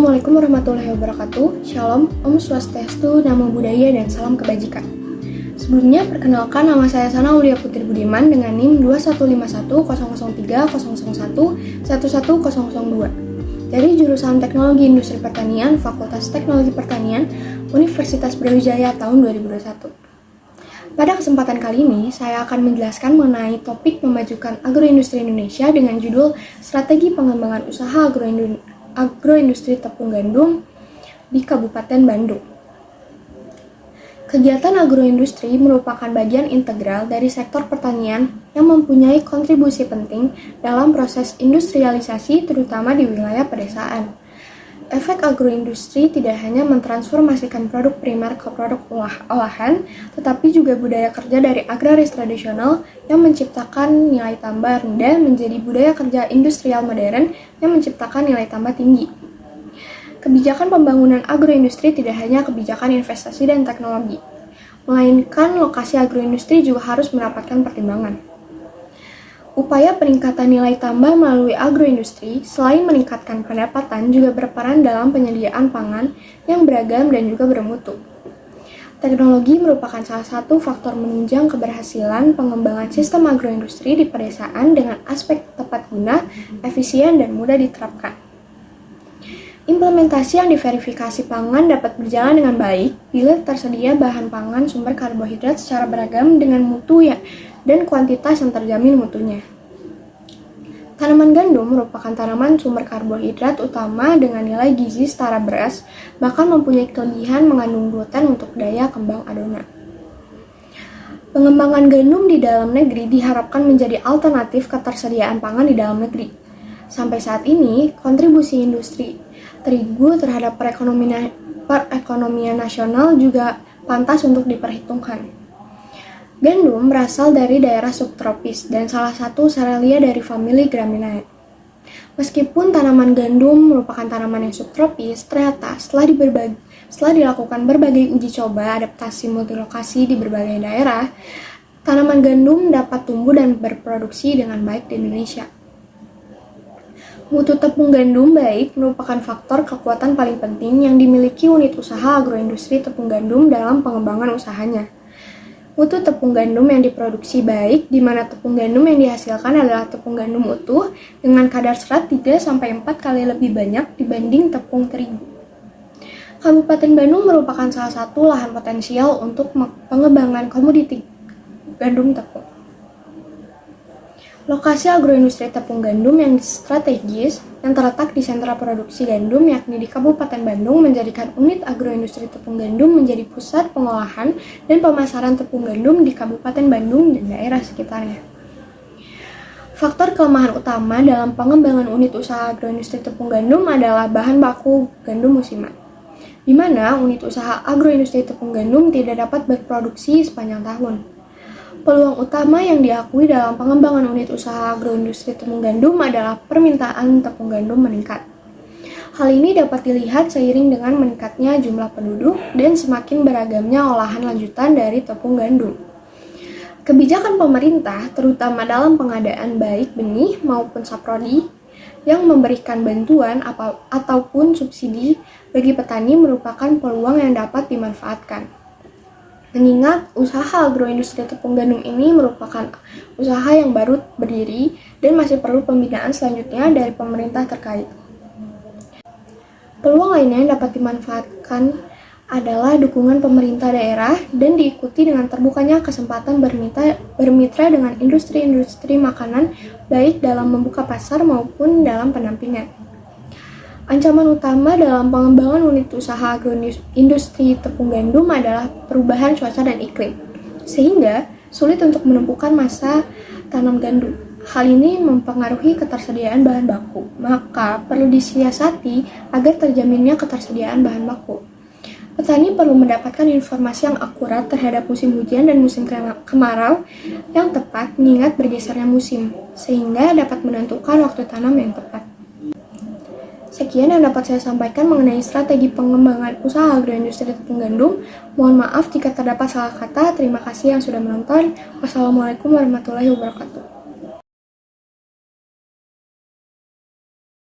Assalamualaikum warahmatullahi wabarakatuh. Shalom, Om Swastiastu, Namo Buddhaya, dan salam kebajikan. Sebelumnya, perkenalkan nama saya Sana Aulia Putri Budiman dengan NIM 215100300111002 dari jurusan Teknologi Industri Pertanian, Fakultas Teknologi Pertanian, Universitas Brawijaya tahun 2021. Pada kesempatan kali ini, saya akan menjelaskan mengenai topik memajukan agroindustri Indonesia dengan judul Strategi Pengembangan Usaha Agroindustri Tepung Gandum di Kabupaten Bandung. Kegiatan agroindustri merupakan bagian integral dari sektor pertanian yang mempunyai kontribusi penting dalam proses industrialisasi terutama di wilayah pedesaan. Efek agroindustri tidak hanya mentransformasikan produk primer ke produk olahan, tetapi juga budaya kerja dari agraris tradisional yang menciptakan nilai tambah rendah menjadi budaya kerja industrial modern yang menciptakan nilai tambah tinggi. Kebijakan pembangunan agroindustri tidak hanya kebijakan investasi dan teknologi, melainkan lokasi agroindustri juga harus mendapatkan pertimbangan. Upaya peningkatan nilai tambah melalui agroindustri selain meningkatkan pendapatan juga berperan dalam penyediaan pangan yang beragam dan juga bermutu. Teknologi merupakan salah satu faktor menunjang keberhasilan pengembangan sistem agroindustri di pedesaan dengan aspek tepat guna, efisien, dan mudah diterapkan. Implementasi yang diverifikasi pangan dapat berjalan dengan baik bila tersedia bahan pangan sumber karbohidrat secara beragam dengan mutu dan kuantitas yang terjamin mutunya. Tanaman gandum merupakan tanaman sumber karbohidrat utama dengan nilai gizi setara beras, bahkan mempunyai kelebihan mengandung gluten untuk daya kembang adonan. Pengembangan gandum di dalam negeri diharapkan menjadi alternatif ketersediaan pangan di dalam negeri. Sampai saat ini, kontribusi industri terigu terhadap perekonomian nasional juga pantas untuk diperhitungkan. Gandum berasal dari daerah subtropis dan salah satu serelia dari famili Gramineae. Meskipun tanaman gandum merupakan tanaman yang subtropis, ternyata setelah dilakukan berbagai uji coba adaptasi multilokasi di berbagai daerah, tanaman gandum dapat tumbuh dan berproduksi dengan baik di Indonesia. Mutu tepung gandum baik merupakan faktor kekuatan paling penting yang dimiliki unit usaha agroindustri tepung gandum dalam pengembangan usahanya. Mutu tepung gandum yang diproduksi baik, di mana tepung gandum yang dihasilkan adalah tepung gandum utuh dengan kadar serat 3-4 kali lebih banyak dibanding tepung terigu. Kabupaten Bandung merupakan salah satu lahan potensial untuk pengembangan komoditi gandum tepung. Lokasi agroindustri tepung gandum yang strategis yang terletak di sentra produksi gandum yakni di Kabupaten Bandung menjadikan unit agroindustri tepung gandum menjadi pusat pengolahan dan pemasaran tepung gandum di Kabupaten Bandung dan daerah sekitarnya. Faktor kelemahan utama dalam pengembangan unit usaha agroindustri tepung gandum adalah bahan baku gandum musiman, di mana unit usaha agroindustri tepung gandum tidak dapat berproduksi sepanjang tahun. Peluang utama yang diakui dalam pengembangan unit usaha agroindustri tepung gandum adalah permintaan tepung gandum meningkat. Hal ini dapat dilihat seiring dengan meningkatnya jumlah penduduk dan semakin beragamnya olahan lanjutan dari tepung gandum. Kebijakan pemerintah, terutama dalam pengadaan baik benih maupun saprodi, yang memberikan bantuan ataupun subsidi bagi petani merupakan peluang yang dapat dimanfaatkan. Mengingat usaha agroindustri tepung gandum ini merupakan usaha yang baru berdiri dan masih perlu pembinaan selanjutnya dari pemerintah terkait. Peluang lainnya yang dapat dimanfaatkan adalah dukungan pemerintah daerah dan diikuti dengan terbukanya kesempatan bermitra dengan industri-industri makanan baik dalam membuka pasar maupun dalam pendampingan. Ancaman utama dalam pengembangan unit usaha agroindustri tepung gandum adalah perubahan cuaca dan iklim, sehingga sulit untuk menentukan masa tanam gandum. Hal ini mempengaruhi ketersediaan bahan baku, maka perlu disiasati agar terjaminnya ketersediaan bahan baku. Petani perlu mendapatkan informasi yang akurat terhadap musim hujan dan musim kemarau yang tepat mengingat bergesernya musim, sehingga dapat menentukan waktu tanam yang tepat. Sekian yang dapat saya sampaikan mengenai strategi pengembangan usaha agroindustri tepung gandum. Mohon maaf jika terdapat salah kata. Terima kasih yang sudah menonton. Wassalamualaikum warahmatullahi wabarakatuh.